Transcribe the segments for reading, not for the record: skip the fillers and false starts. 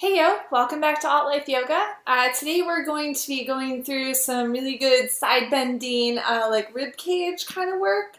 Hey yo, welcome back to Alt Life Yoga. Today we're going to be going through some really good side bending, like rib cage kind of work.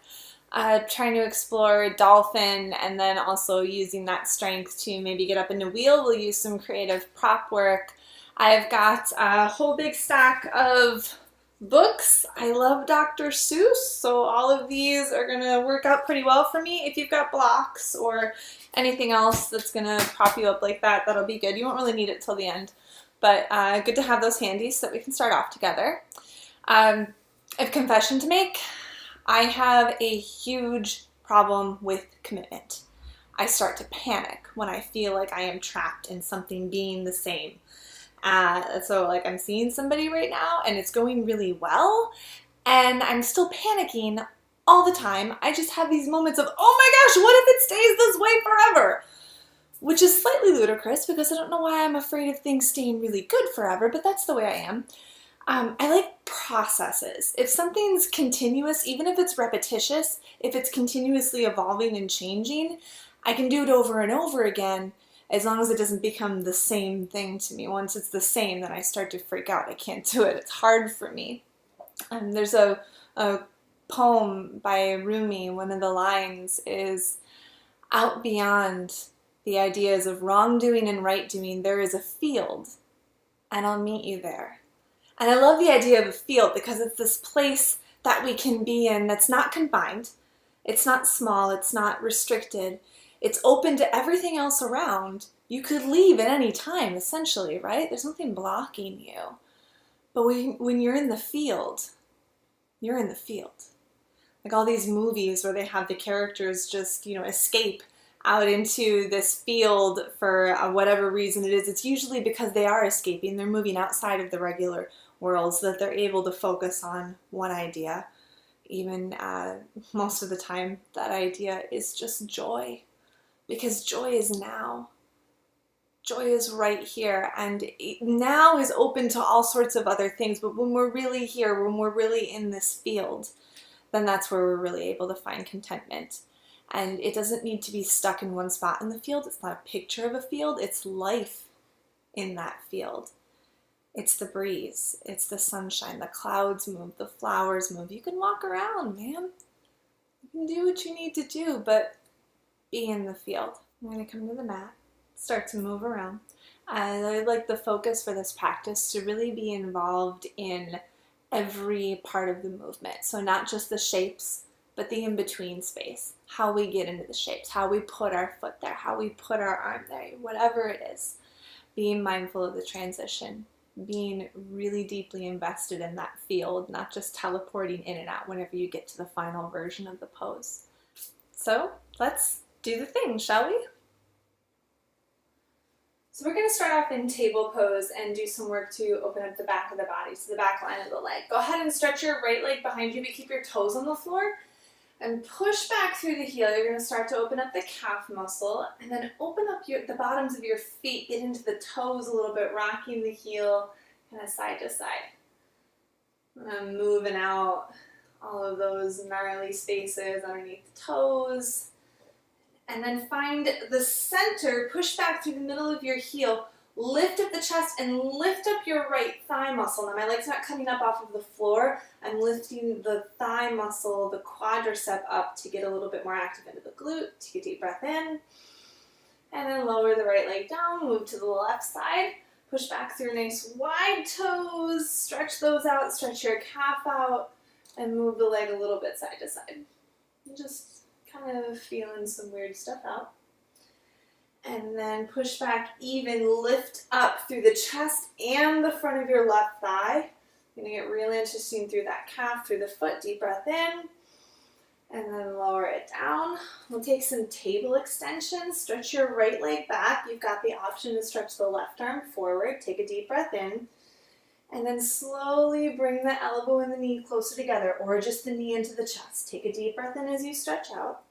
Trying to explore dolphin and then also using that strength to maybe get up in a wheel. We'll use some creative prop work. I've got a whole big stack of books. I love Dr. Seuss, so all of these are going to work out pretty well for me. If you've got blocks or anything else that's going to prop you up like that, that'll be good. You won't really need it till the end, but good to have those handy so that we can start off together. I have a confession to make. I have a huge problem with commitment. I start to panic when I feel like I am trapped in something being the same. So like I'm seeing somebody right now and it's going really well and I'm still panicking all the time. I just have these moments of, oh my gosh, what if it stays this way forever? Which is slightly ludicrous because I don't know why I'm afraid of things staying really good forever, but that's the way I am. I like processes. If something's continuous, even if it's repetitious, if it's continuously evolving and changing, I can do it over and over again as long as it doesn't become the same thing to me. Once it's the same, then I start to freak out. I can't do it. It's hard for me. There's a poem by Rumi. One of the lines is, out beyond the ideas of wrongdoing and right doing, there is a field, and I'll meet you there. And I love the idea of a field because it's this place that we can be in that's not confined. It's not small. It's not restricted. It's open to everything else around. You could leave at any time, essentially, right? There's nothing blocking you. But when you're in the field, you're in the field. Like all these movies where they have the characters just, escape out into this field for whatever reason it is. It's usually because they are escaping. They're moving outside of the regular world so that they're able to focus on one idea. Even most of the time, that idea is just joy. Because joy is now. Joy is right here. And now is open to all sorts of other things. But when we're really here, when we're really in this field, then that's where we're really able to find contentment. And it doesn't need to be stuck in one spot in the field. It's not a picture of a field. It's life in that field. It's the breeze. It's the sunshine. The clouds move. The flowers move. You can walk around, man. You can do what you need to do, but be in the field. I'm going to come to the mat, start to move around. And I like the focus for this practice to really be involved in every part of the movement. So not just the shapes, but the in-between space. How we get into the shapes, how we put our foot there, how we put our arm there, whatever it is. Being mindful of the transition. Being really deeply invested in that field, not just teleporting in and out whenever you get to the final version of the pose. So let's do the thing, shall we? So we're going to start off in table pose and do some work to open up the back of the body, so the back line of the leg. Go ahead and stretch your right leg behind you, but keep your toes on the floor and push back through the heel. You're going to start to open up the calf muscle and then open up the bottoms of your feet, get into the toes a little bit, rocking the heel kind of side to side. Moving out all of those gnarly spaces underneath the toes. And then find the center, push back through the middle of your heel, lift up the chest and lift up your right thigh muscle. Now my leg's not coming up off of the floor. I'm lifting the thigh muscle, the quadricep up to get a little bit more active into the glute. Take a deep breath in. And then lower the right leg down, move to the left side. Push back through nice wide toes, stretch those out, stretch your calf out, and move the leg a little bit side to side. Just kind of feeling some weird stuff out. And then push back even, lift up through the chest and the front of your left thigh. You're going to get real interesting through that calf, through the foot. Deep breath in. And then lower it down. We'll take some table extensions. Stretch your right leg back. You've got the option to stretch the left arm forward. Take a deep breath in. And then slowly bring the elbow and the knee closer together, or just the knee into the chest. Take a deep breath in as you stretch out.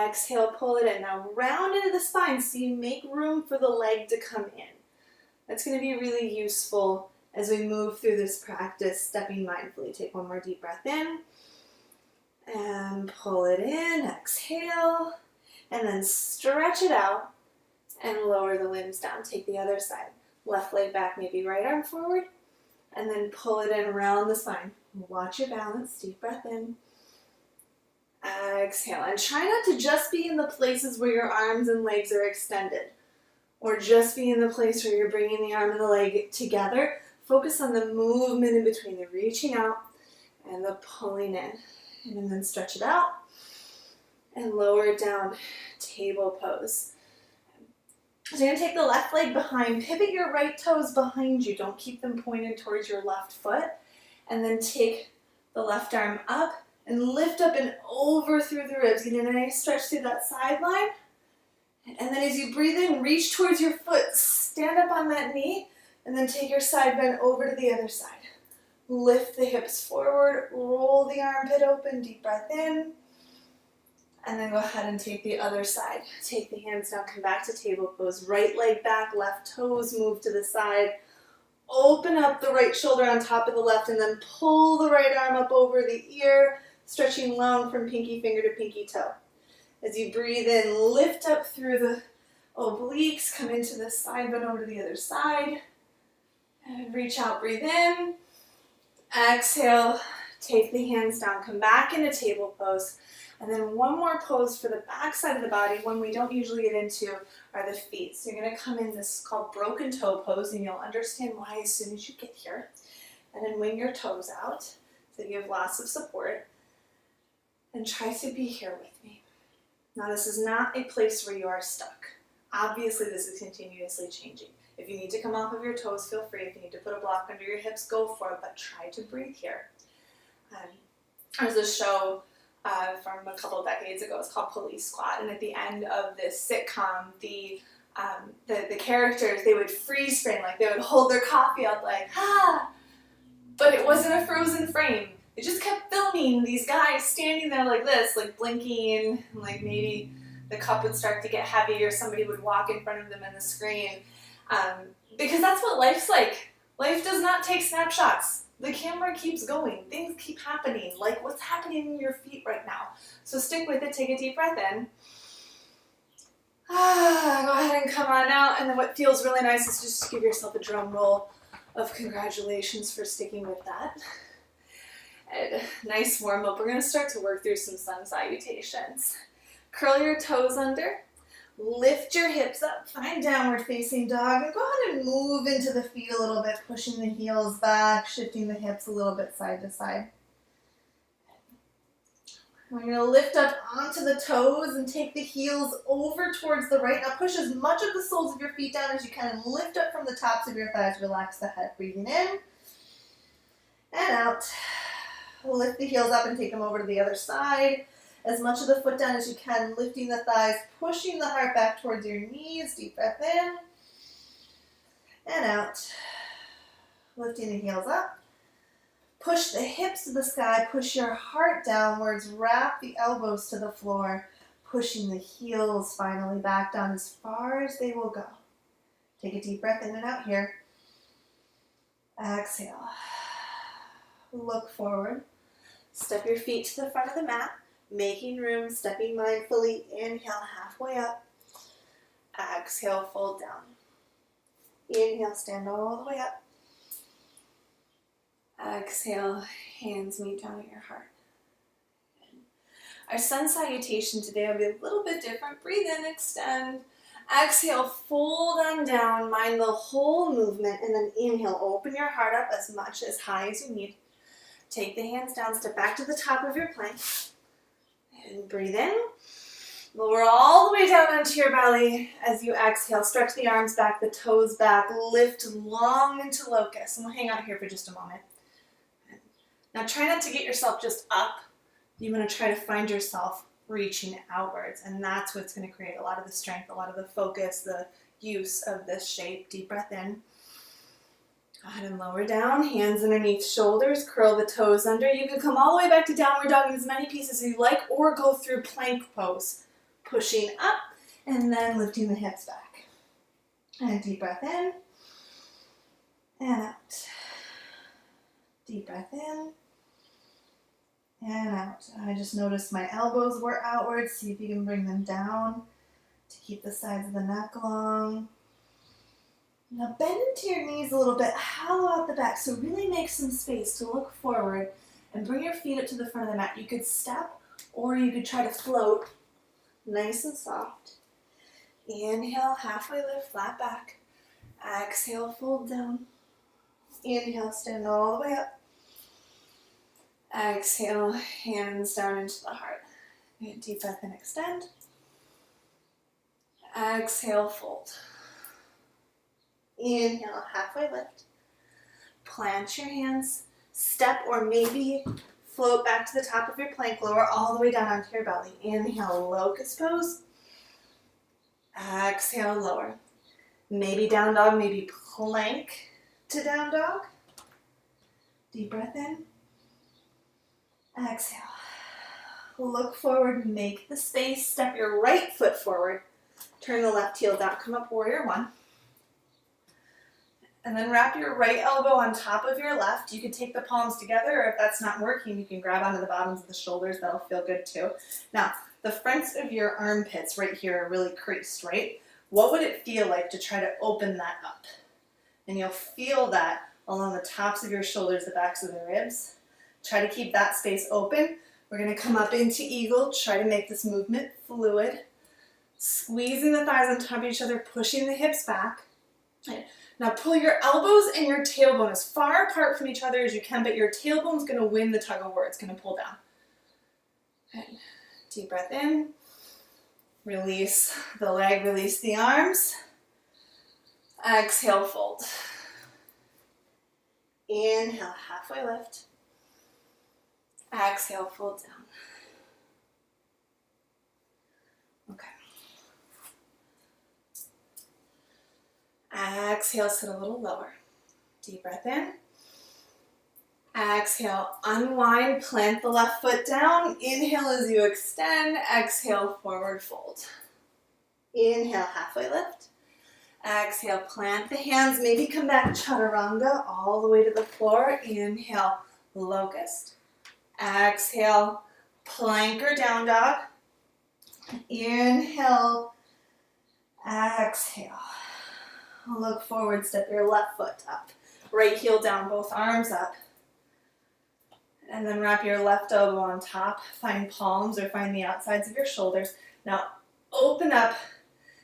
Exhale, pull it in. Now round into the spine so you make room for the leg to come in. That's going to be really useful as we move through this practice, stepping mindfully. Take one more deep breath in. And pull it in. Exhale. And then stretch it out. and lower the limbs down. Take the other side. Left leg back, maybe right arm forward, and then pull it in around the spine. Watch your balance. Deep breath in. Exhale. And try not to just be in the places where your arms and legs are extended, or just be in the place where you're bringing the arm and the leg together. Focus on the movement in between, the reaching out and the pulling in. And then stretch it out and lower it down. Table pose. So you're going to take the left leg behind, pivot your right toes behind you. Don't keep them pointed towards your left foot. And then take the left arm up and lift up and over through the ribs. Get a nice stretch through that sideline. And then as you breathe in, reach towards your foot. Stand up on that knee and then take your side bend over to the other side. Lift the hips forward, roll the armpit open, deep breath in. And then go ahead and take the other side. Take the hands down, come back to table pose. Right leg back, left toes move to the side. Open up the right shoulder on top of the left and then pull the right arm up over the ear, stretching long from pinky finger to pinky toe. As you breathe in, lift up through the obliques, come into the side bend over to the other side. And reach out, breathe in. Exhale, take the hands down, come back into table pose. And then one more pose for the back side of the body, one we don't usually get into, are the feet. So you're going to come in this called broken toe pose, and you'll understand why as soon as you get here. And then wing your toes out so you have lots of support. And try to be here with me. Now this is not a place where you are stuck. Obviously this is continuously changing. If you need to come off of your toes, feel free. If you need to put a block under your hips, go for it, but try to breathe here. There's a show from a couple of decades ago. It's called Police Squad, and at the end of this sitcom, the characters, they would freeze frame, like they would hold their coffee up like, but it wasn't a frozen frame. They just kept filming these guys standing there like this, like blinking, like maybe the cup would start to get heavy or somebody would walk in front of them in the screen. Because that's what life's like. Life does not take snapshots. The camera keeps going. Things keep happening, like what's happening in your feet right now. So stick with it. Take a deep breath in. Go ahead and come on out. And then what feels really nice is just give yourself a drum roll of congratulations for sticking with that. And nice warm up. We're going to start to work through some sun salutations. Curl your toes under. Lift your hips up, find downward facing dog, and go ahead and move into the feet a little bit, pushing the heels back, shifting the hips a little bit side to side. We're going to lift up onto the toes and take the heels over towards the right. Now push as much of the soles of your feet down as you can and lift up from the tops of your thighs. Relax the head, breathing in and out. Lift the heels up and take them over to the other side. As much of the foot down as you can, lifting the thighs, pushing the heart back towards your knees. Deep breath in and out. Lifting the heels up. Push the hips to the sky, push your heart downwards, wrap the elbows to the floor, pushing the heels finally back down as far as they will go. Take a deep breath in and out here. Exhale. Look forward. Step your feet to the front of the mat. Making room, stepping mindfully, inhale halfway up, exhale, fold down. Inhale, stand all the way up. Exhale, hands meet down at your heart. Our sun salutation today will be a little bit different. Breathe in, extend. Exhale, fold on down, mind the whole movement, and then inhale, open your heart up as much as high as you need. Take the hands down, step back to the top of your plank. And breathe in. Lower all the way down onto your belly as you exhale. Stretch the arms back, the toes back. Lift long into locust. And we'll hang out here for just a moment. Now try not to get yourself just up. You want to try to find yourself reaching outwards. And that's what's going to create a lot of the strength, a lot of the focus, the use of this shape. Deep breath in. Go ahead and lower down, hands underneath shoulders, curl the toes under. You can come all the way back to downward dog in as many pieces as you like, or go through plank pose. Pushing up, and then lifting the hips back. And deep breath in, and out. Deep breath in, and out. I just noticed my elbows were outwards. See if you can bring them down to keep the sides of the neck long. Now bend into your knees a little bit, hollow out the back, so really make some space to look forward and bring your feet up to the front of the mat. You could step or you could try to float, nice and soft. Inhale, halfway lift, flat back. Exhale, fold down. Inhale, stand all the way up. Exhale, hands down into the heart. Good, deep breath and extend. Exhale, fold. Inhale, halfway lift. Plant your hands. Step or maybe float back to the top of your plank, lower all the way down onto your belly. Inhale, locust pose. Exhale, lower. Maybe down dog, maybe plank to down dog. Deep breath in. Exhale. Look forward, make the space, step your right foot forward. Turn the left heel down, come up warrior one. And then wrap your right elbow on top of your left. You can take the palms together, or if that's not working, you can grab onto the bottoms of the shoulders. That'll feel good too. Now, the fronts of your armpits right here are really creased, right? What would it feel like to try to open that up? And you'll feel that along the tops of your shoulders, the backs of the ribs. Try to keep that space open. We're going to come up into eagle. Try to make this movement fluid. Squeezing the thighs on top of each other, pushing the hips back. Now pull your elbows and your tailbone as far apart from each other as you can, but your tailbone's going to win the tug of war. It's going to pull down. Good. Deep breath in. Release the leg, release the arms. Exhale, fold. Inhale, halfway lift. Exhale, fold down. Okay. Exhale, sit a little lower. Deep breath in. Exhale, unwind, plant the left foot down. Inhale as you extend. Exhale, forward fold. Inhale, halfway lift. Exhale, plant the hands. Maybe come back chaturanga all the way to the floor. Inhale, locust. Exhale, plank or down dog. Inhale, exhale. Look forward, step your left foot up. Right heel down, both arms up. And then wrap your left elbow on top. Find palms or find the outsides of your shoulders. Now open up.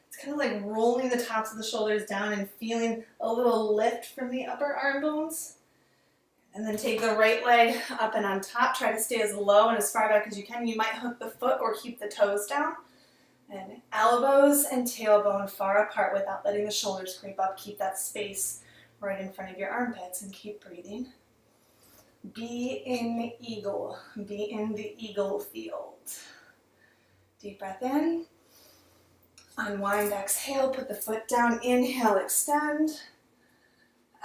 It's kind of like rolling the tops of the shoulders down and feeling a little lift from the upper arm bones. And then take the right leg up and on top. Try to stay as low and as far back as you can. You might hook the foot or keep the toes down. And elbows and tailbone far apart without letting the shoulders creep up. Keep that space right in front of your armpits and keep breathing. Be in eagle. Be in the eagle field. Deep breath in. Unwind, exhale, put the foot down. Inhale, extend.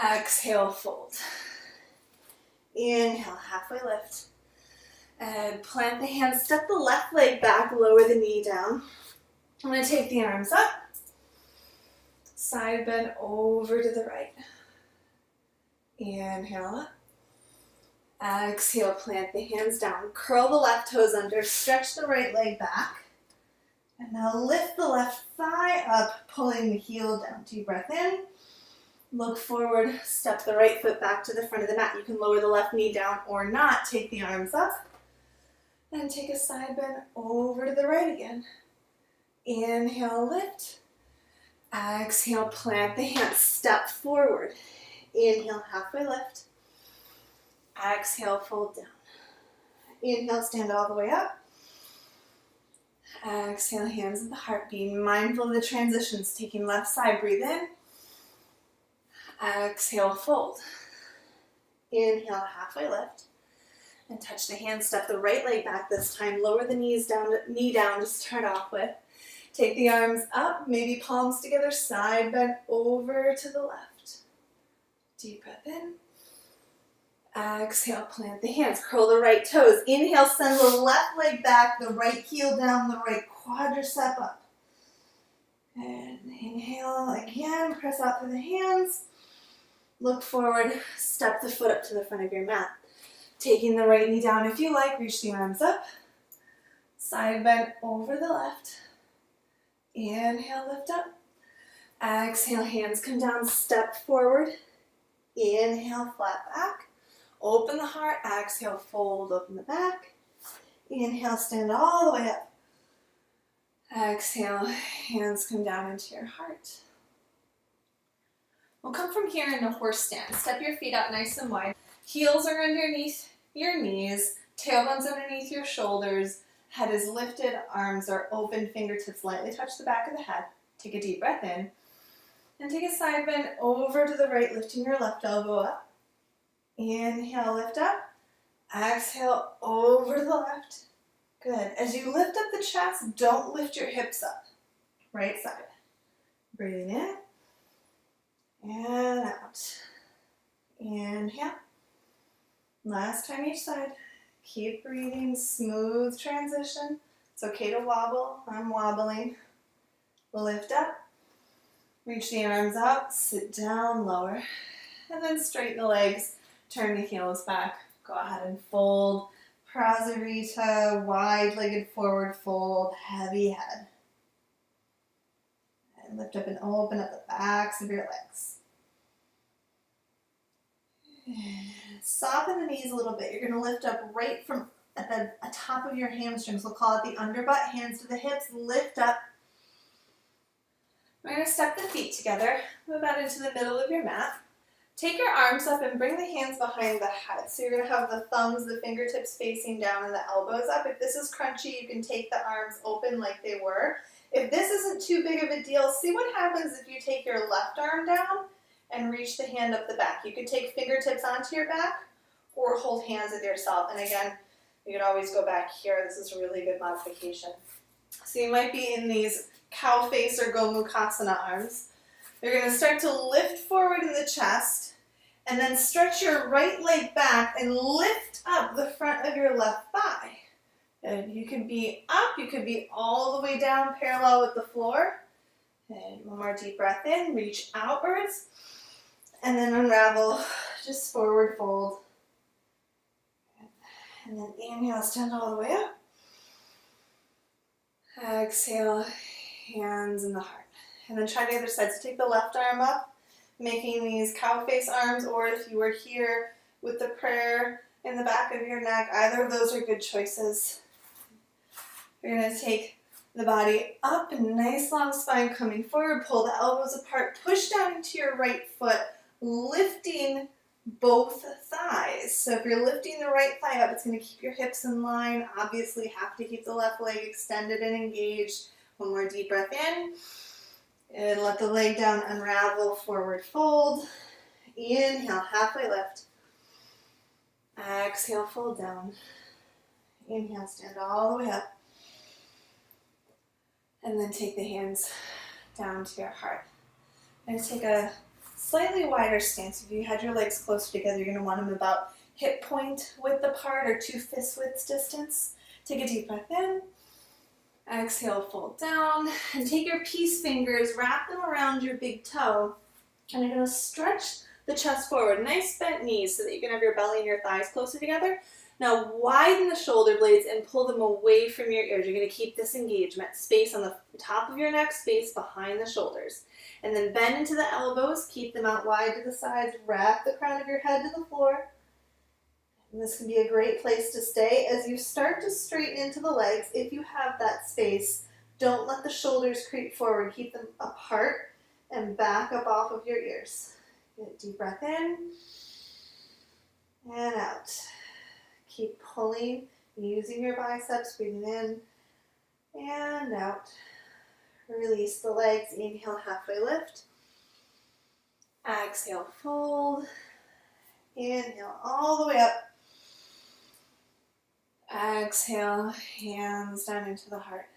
Exhale, fold. Inhale, halfway lift. And plant the hands. Step the left leg back, lower the knee down. I'm going to take the arms up. Side bend over to the right. Inhale up. Exhale, plant the hands down. Curl the left toes under. Stretch the right leg back. And now lift the left thigh up, pulling the heel down. Deep breath in. Look forward. Step the right foot back to the front of the mat. You can lower the left knee down or not. Take the arms up. And take a side bend over to the right again. Inhale, lift. Exhale, plant the hands. Step forward. Inhale, halfway lift. Exhale, fold down. Inhale, stand all the way up. Exhale, hands at the heart. Being mindful of the transitions. Taking left side, breathe in. Exhale, fold. Inhale, halfway lift. And touch the hands. Step the right leg back this time. Lower the knee down to start off with. Take the arms up, maybe palms together, side bend over to the left. Deep breath in. Exhale, plant the hands. Curl the right toes. Inhale, send the left leg back, the right heel down, the right quadricep up. And inhale again, press out through the hands. Look forward, step the foot up to the front of your mat. Taking the right knee down if you like, reach the arms up. Side bend over the left. Inhale, lift up. Exhale, hands come down, step forward. Inhale, flat back. Open the heart. Exhale, fold, open the back. Inhale, stand all the way up. Exhale, hands come down into your heart. We'll come from here into horse stand. Step your feet out nice and wide. Heels are underneath your knees. Tailbone's underneath your shoulders. Head is lifted. Arms are open. Fingertips lightly touch the back of the head. Take a deep breath in. And take a side bend over to the right, lifting your left elbow up. Inhale, lift up. Exhale, over to the left. Good. As you lift up the chest, don't lift your hips up. Right side. Breathing in and out. Inhale. Last time each side. Keep breathing. Smooth transition. It's okay to wobble. I'm wobbling. Lift up. Reach the arms out. Sit down, lower. And then straighten the legs. Turn the heels back. Go ahead and fold. Prasarita, wide-legged forward fold, heavy head. And lift up and open up the backs of your legs. Soften the knees a little bit. You're going to lift up right from at the top of your hamstrings. We'll call it the underbutt, hands to the hips. Lift up. We're going to step the feet together. Move out into the middle of your mat. Take your arms up and bring the hands behind the head. So you're going to have the thumbs, the fingertips facing down, and the elbows up. If this is crunchy, you can take the arms open like they were. If this isn't too big of a deal, see what happens if you take your left arm down and reach the hand up the back. You could take fingertips onto your back or hold hands with yourself. And again, you can always go back here. This is a really good modification. So you might be in these cow face or Gomukhasana arms. You're going to start to lift forward in the chest and then stretch your right leg back and lift up the front of your left thigh. And you can be up, you could be all the way down parallel with the floor. And one more deep breath in, reach outwards, and then unravel, just forward fold. And then inhale, stand all the way up. Exhale, hands in the heart. And then try the other side. So take the left arm up, making these cow face arms, or if you were here with the prayer in the back of your neck, either of those are good choices. You're going to take the body up, and nice long spine coming forward. Pull the elbows apart. Push down into your right foot, lifting both thighs. So if you're lifting the right thigh up, it's going to keep your hips in line. Obviously, have to keep the left leg extended and engaged. One more deep breath in. And let the leg down, unravel, forward fold. Inhale, halfway lift. Exhale, fold down. Inhale, stand all the way up. And then take the hands down to your heart. And take a slightly wider stance. If you had your legs closer together, you're going to want them about hip point width apart or 2 fist widths distance. Take a deep breath in. Exhale, fold down, and take your peace fingers, wrap them around your big toe, and you're going to stretch the chest forward. Nice bent knees so that you can have your belly and your thighs closer together. Now widen the shoulder blades and pull them away from your ears. You're going to keep this engagement. Space on the top of your neck, space behind the shoulders. And then bend into the elbows, keep them out wide to the sides, wrap the crown of your head to the floor. And this can be a great place to stay. As you start to straighten into the legs, if you have that space, don't let the shoulders creep forward. Keep them apart and back up off of your ears. Get a deep breath in and out. Keep pulling, using your biceps, breathing in and out. Release the legs. Inhale, halfway lift. Exhale, fold. Inhale, all the way up. Exhale, hands down into the heart.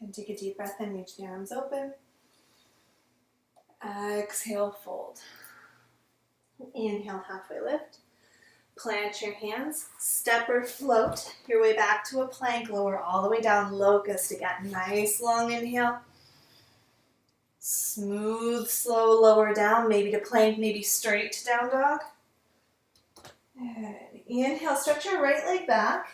And take a deep breath in, reach the arms open. Exhale, fold. Inhale, halfway lift. Plant your hands, step or float your way back to a plank, lower all the way down, locust again. Nice long inhale. Smooth, slow lower down, maybe to plank, maybe straight to down dog. And inhale, stretch your right leg back.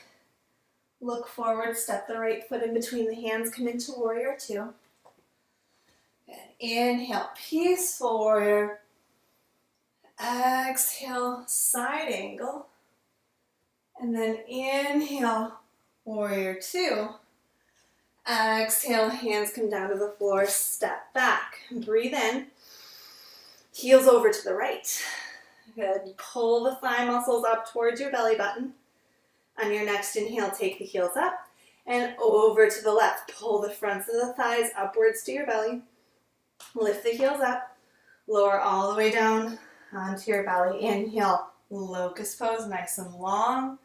Look forward, step the right foot in between the hands, come into warrior two. Inhale, peaceful warrior. Exhale, side angle. And then inhale, warrior two. Exhale, hands come down to the floor, step back. Breathe in. Heels over to the right. Good. Pull the thigh muscles up towards your belly button. On your next inhale, take the heels up and over to the left. Pull the fronts of the thighs upwards to your belly. Lift the heels up. Lower all the way down onto your belly. Inhale, locust pose, nice and long.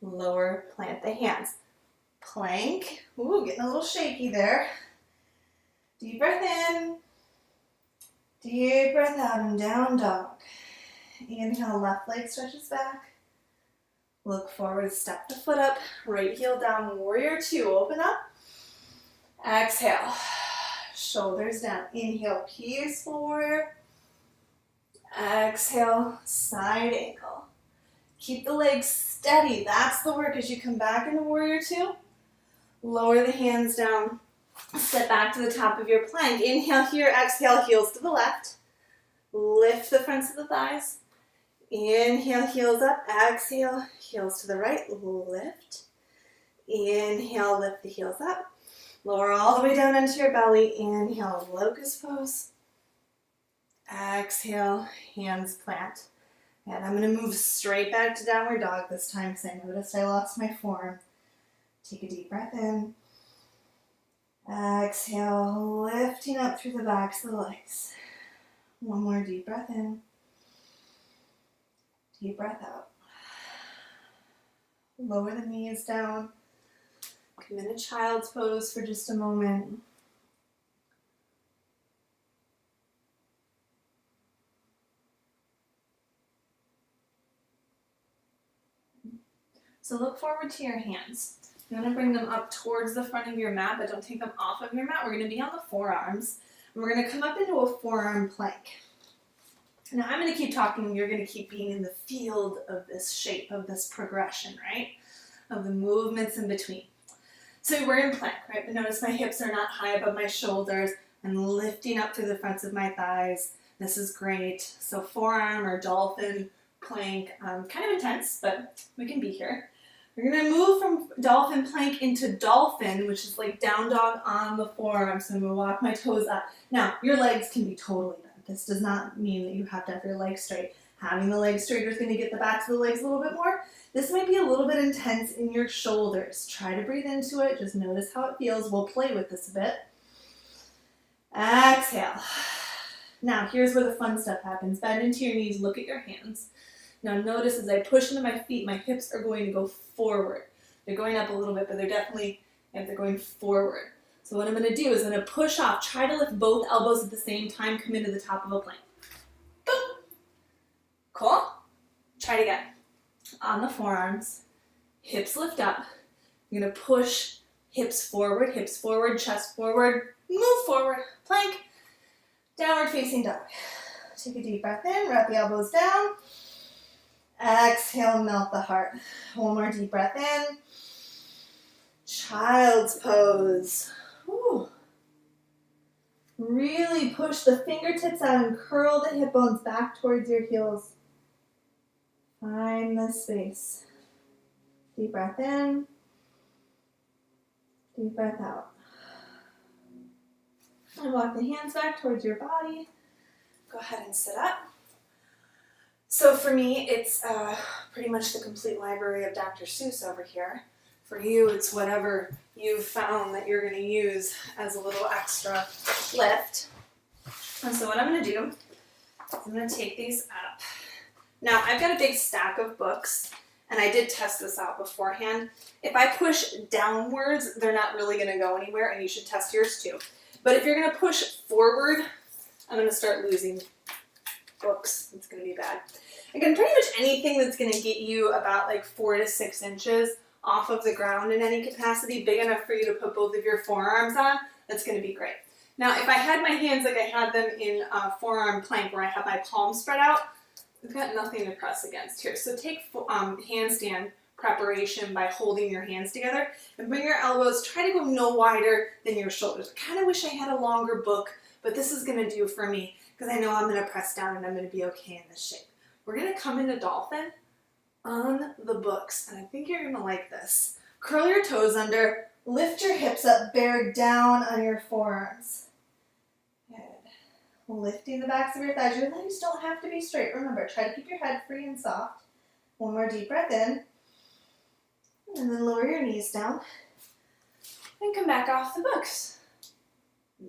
Lower, plant the hands. Plank. Ooh, getting a little shaky there. Deep breath in. Deep breath out and down dog. Inhale, left leg stretches back. Look forward, step the foot up. Right heel down, warrior two. Open up. Exhale. Shoulders down. Inhale, peaceful warrior. Exhale, side angle. Keep the legs steady. That's the work as you come back into warrior two. Lower the hands down. Step back to the top of your plank. Inhale here, exhale, heels to the left. Lift the fronts of the thighs. Inhale, heels up. Exhale, heels to the right. Lift. Inhale, lift the heels up. Lower all the way down into your belly. Inhale, locust pose. Exhale, hands plant. And I'm going to move straight back to downward dog this time because I noticed I lost my form. Take a deep breath in. Exhale, lifting up through the backs of the legs. One more deep breath in. Deep breath out. Lower the knees down. Come in a child's pose for just a moment. So look forward to your hands. You want to bring them up towards the front of your mat, but don't take them off of your mat. We're going to be on the forearms. And we're going to come up into a forearm plank. Now I'm going to keep talking and you're going to keep being in the field of this shape, of this progression, right? Of the movements in between. So we're in plank, right? But notice my hips are not high above my shoulders. I'm lifting up through the fronts of my thighs. This is great. So forearm or dolphin plank, kind of intense, but we can be here. We're going to move from dolphin plank into dolphin, which is like down dog on the forearm. So I'm going to walk my toes up. Now, your legs can be totally bent. This does not mean that you have to have your legs straight. Having the legs straighter is going to get the backs of the legs a little bit more. This might be a little bit intense in your shoulders. Try to breathe into it. Just notice how it feels. We'll play with this a bit. Exhale. Now, here's where the fun stuff happens. Bend into your knees. Look at your hands. Now notice as I push into my feet, my hips are going to go forward. They're going up a little bit, but they're going forward. So what I'm going to do is I'm going to push off. Try to lift both elbows at the same time. Come into the top of a plank. Boom. Cool? Try it again. On the forearms, hips lift up. You're going to push hips forward, chest forward, move forward, plank, downward facing dog. Take a deep breath in, wrap the elbows down. Exhale, melt the heart. One more deep breath in. Child's pose. Whew. Really push the fingertips out and curl the hip bones back towards your heels. Find the space. Deep breath in. Deep breath out. And walk the hands back towards your body. Go ahead and sit up. So for me, it's pretty much the complete library of Dr. Seuss over here. For you, it's whatever you've found that you're going to use as a little extra lift. And so what I'm going to do is I'm going to take these up. Now, I've got a big stack of books, and I did test this out beforehand. If I push downwards, they're not really going to go anywhere, and you should test yours too. But if you're going to push forward, I'm going to start losing books. It's going to be bad. Again, pretty much anything that's going to get you about like 4 to 6 inches off of the ground in any capacity, big enough for you to put both of your forearms on, that's going to be great. Now, if I had my hands like I had them in forearm plank where I have my palms spread out, I've got nothing to press against here. So take handstand preparation by holding your hands together and bring your elbows, try to go no wider than your shoulders. I kind of wish I had a longer book but this is gonna do for me because I know I'm gonna press down and I'm gonna be okay in this shape. We're gonna come into dolphin on the books, and I think you're gonna like this. Curl your toes under, lift your hips up, bear down on your forearms. Good. Lifting the backs of your thighs. Your legs don't have to be straight. Remember, try to keep your head free and soft. One more deep breath in. And then lower your knees down. And come back off the books.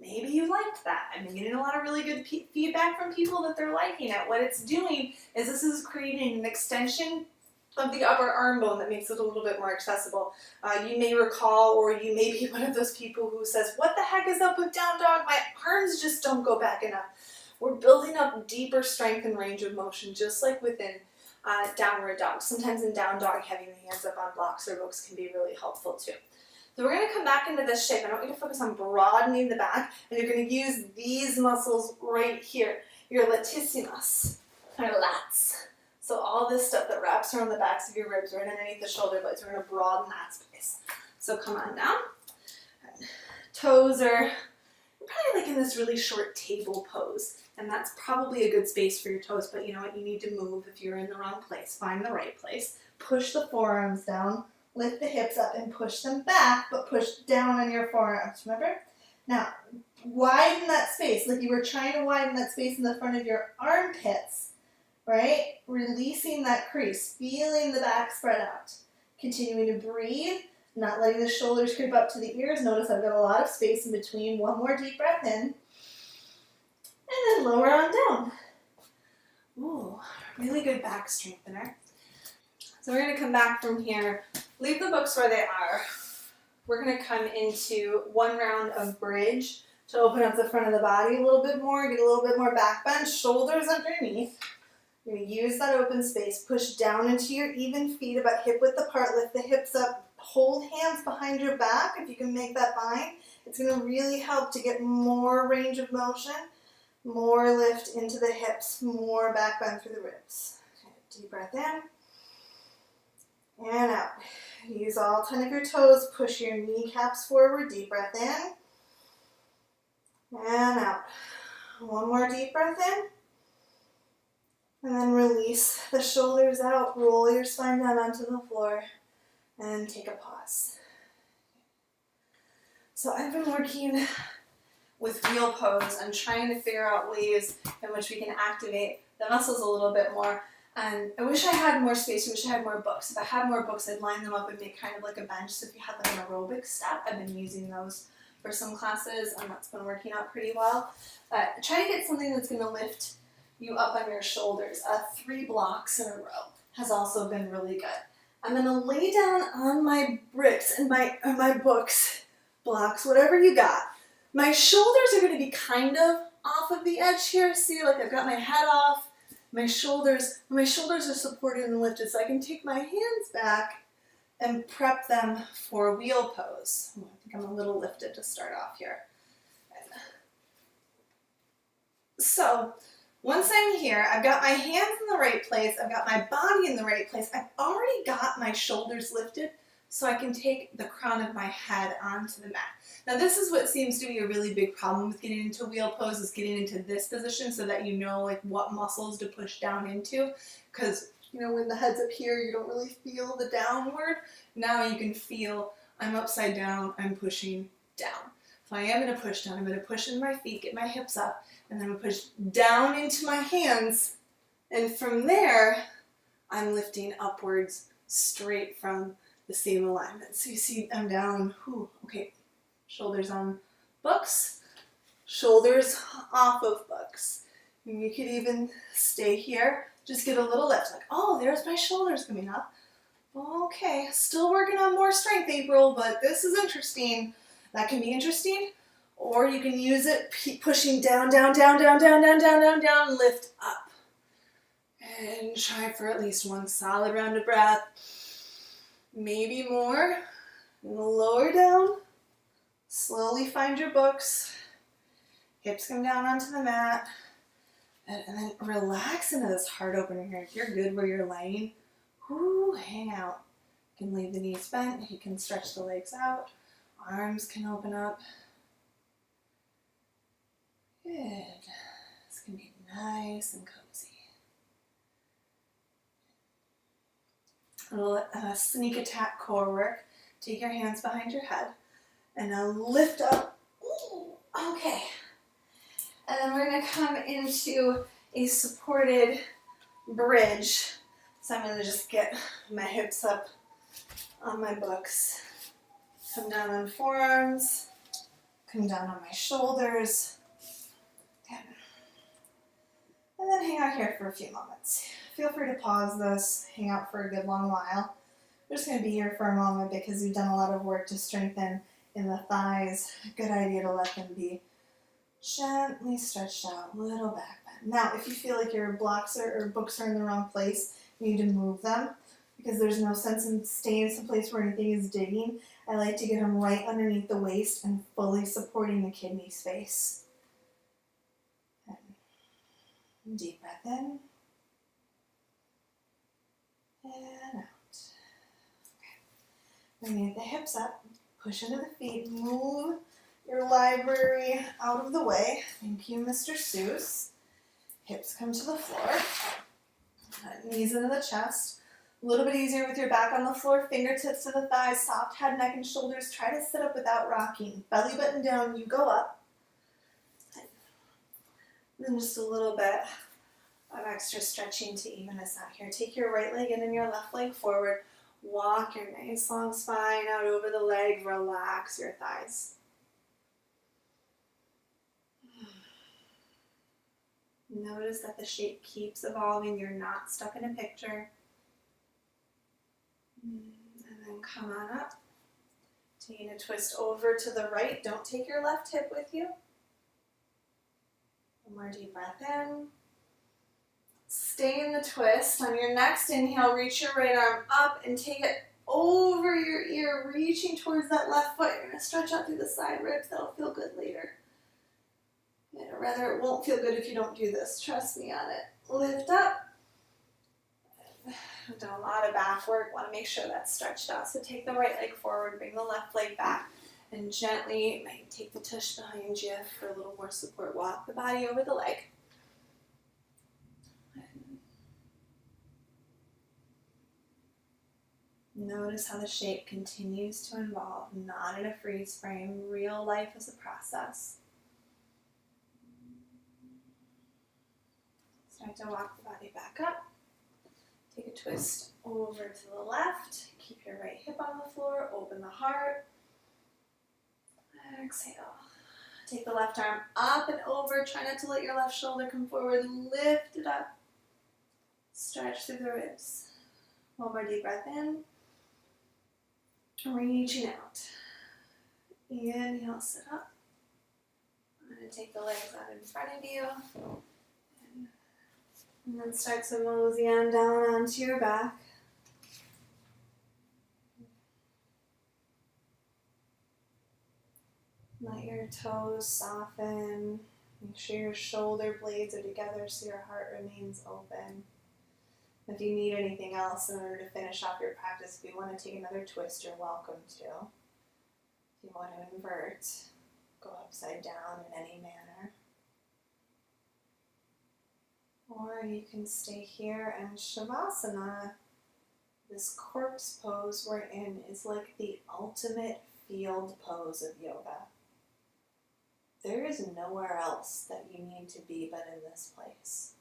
Maybe you liked that. I've been getting a lot of really good feedback from people that they're liking it. What it's doing is this is creating an extension of the upper arm bone that makes it a little bit more accessible. You may recall, or you may be one of those people who says, what the heck is up with down dog? My arms just don't go back enough. We're building up deeper strength and range of motion, just like within downward dog. Sometimes in down dog, having the hands up on blocks or books can be really helpful too. So we're going to come back into this shape. I want you to focus on broadening the back, and you're going to use these muscles right here, your latissimus, or lats. So all this stuff that wraps around the backs of your ribs, right underneath the shoulder blades, we're going to broaden that space. So come on down. Toes are probably like in this really short table pose, and that's probably a good space for your toes, but you know what? You need to move if you're in the wrong place. Find the right place. Push the forearms down. Lift the hips up and push them back, but push down on your forearms, remember? Now, widen that space, like you were trying to widen that space in the front of your armpits, right? Releasing that crease, feeling the back spread out. Continuing to breathe, not letting the shoulders creep up to the ears. Notice I've got a lot of space in between. One more deep breath in, and then lower on down. Ooh, really good back strengthener. So we're going to come back from here, leave the books where they are. We're going to come into one round of bridge to open up the front of the body a little bit more, get a little bit more back bend, shoulders underneath. You're going to use that open space, push down into your even feet, about hip width apart, lift the hips up, hold hands behind your back if you can make that bind. It's going to really help to get more range of motion, more lift into the hips, more back bend through the ribs. Okay, deep breath in. And out. Use all 10 of your toes. Push your kneecaps forward. Deep breath in. And out. One more deep breath in. And then release the shoulders out. Roll your spine down onto the floor. And take a pause. So I've been working with wheel pose and trying to figure out ways in which we can activate the muscles a little bit more. And I wish I had more space. I wish I had more books. If I had more books, I'd line them up and make kind of like a bench. So if you have like an aerobic step, I've been using those for some classes, and that's been working out pretty well. Try to get something that's going to lift you up on your shoulders. 3 blocks in a row has also been really good. I'm going to lay down on my bricks and my books, blocks, whatever you got. My shoulders are going to be kind of off of the edge here. See, like I've got my head off. My shoulders are supported and lifted, so I can take my hands back and prep them for wheel pose. I think I'm a little lifted to start off here. So once I'm here, I've got my hands in the right place, I've got my body in the right place, I've already got my shoulders lifted, so I can take the crown of my head onto the mat. Now this is what seems to be a really big problem with getting into wheel pose, is getting into this position so that you know like what muscles to push down into. Because you know when the head's up here, you don't really feel the downward. Now you can feel I'm upside down, I'm pushing down. If I am going to push down, I'm going to push in my feet, get my hips up, and then I'm going to push down into my hands. And from there, I'm lifting upwards straight from the same alignment. So you see I'm down, okay, shoulders on books, shoulders off of books. And you could even stay here, just get a little lift, like, oh, there's my shoulders coming up. Okay, still working on more strength, April, but this is interesting. That can be interesting, or you can use it pushing down, down, down, down, down, down, down, down, down, lift up. And try for at least one solid round of breath. Maybe more. Lower down. Slowly find your books. Hips come down onto the mat. And then relax into this heart opener here. If you're good where you're laying, hang out. You can leave the knees bent. You can stretch the legs out. Arms can open up. Good. It's going to be nice and cozy. A little sneak attack core work. Take your hands behind your head and now lift up. Ooh, okay. And then we're going to come into a supported bridge. So I'm going to just get my hips up on my books. Come down on forearms. Come down on my shoulders. Okay. And then hang out here for a few moments. Feel free to pause this, hang out for a good long while. We're just going to be here for a moment because we've done a lot of work to strengthen in the thighs. Good idea to let them be gently stretched out, little back bend. Now, if you feel like your blocks or books are in the wrong place, you need to move them because there's no sense in staying someplace where anything is digging. I like to get them right underneath the waist and fully supporting the kidney space. And deep breath in and out. Okay. We're going to get the hips up, push into the feet, move your library out of the way. Thank you, Mr. Seuss. Hips come to the floor. Knees into the chest. A little bit easier with your back on the floor. Fingertips to the thighs. Soft head, neck, and shoulders. Try to sit up without rocking. Belly button down. You go up. And then just a little bit of extra stretching to even us out here. Take your right leg in and your left leg forward. Walk your nice long spine out over the leg. Relax your thighs. Notice that the shape keeps evolving. You're not stuck in a picture. And then come on up. Taking a twist over to the right. Don't take your left hip with you. One more deep breath in. Stay in the twist. On your next inhale, reach your right arm up and take it over your ear, reaching towards that left foot. You're going to stretch out through the side ribs. That'll feel good later. Or rather, it won't feel good if you don't do this. Trust me on it. Lift up. I've done a lot of back work. Want to make sure that's stretched out. So take the right leg forward, bring the left leg back, and gently might take the tush behind you for a little more support. Walk the body over the leg. Notice how the shape continues to evolve, not in a freeze frame. Real life is a process. Start to walk the body back up. Take a twist over to the left. Keep your right hip on the floor. Open the heart. Exhale. Take the left arm up and over. Try not to let your left shoulder come forward. Lift it up. Stretch through the ribs. One more deep breath in. Reaching out. Inhale, sit up. I'm going to take the legs out in front of you. And then start to mosey on down onto your back. Let your toes soften. Make sure your shoulder blades are together so your heart remains open. If you need anything else in order to finish off your practice, if you want to take another twist, you're welcome to. If you want to invert, go upside down in any manner. Or you can stay here, and Shavasana, this corpse pose we're in, is like the ultimate field pose of yoga. There is nowhere else that you need to be but in this place.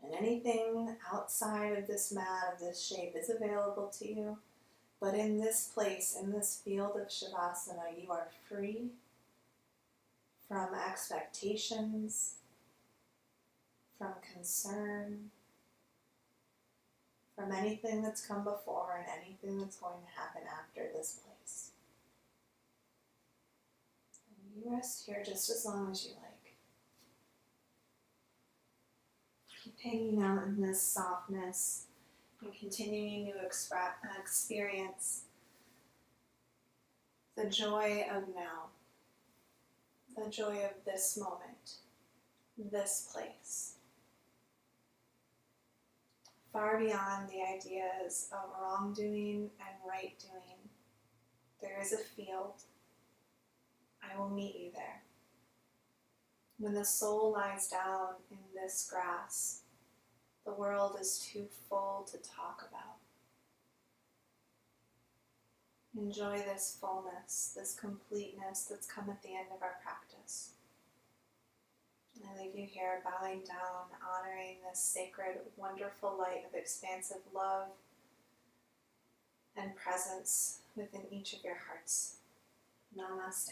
And anything outside of this mat, of this shape, is available to you. But in this place, in this field of Shavasana, you are free from expectations, from concern, from anything that's come before and anything that's going to happen after this place. And you rest here just as long as you like. Keep hanging out in this softness and continuing to experience the joy of now, the joy of this moment, this place. Far beyond the ideas of wrongdoing and right doing, there is a field. I will meet you there. When the soul lies down in this grass, the world is too full to talk about. Enjoy this fullness, this completeness that's come at the end of our practice. I leave you here bowing down, honoring this sacred, wonderful light of expansive love and presence within each of your hearts. Namaste.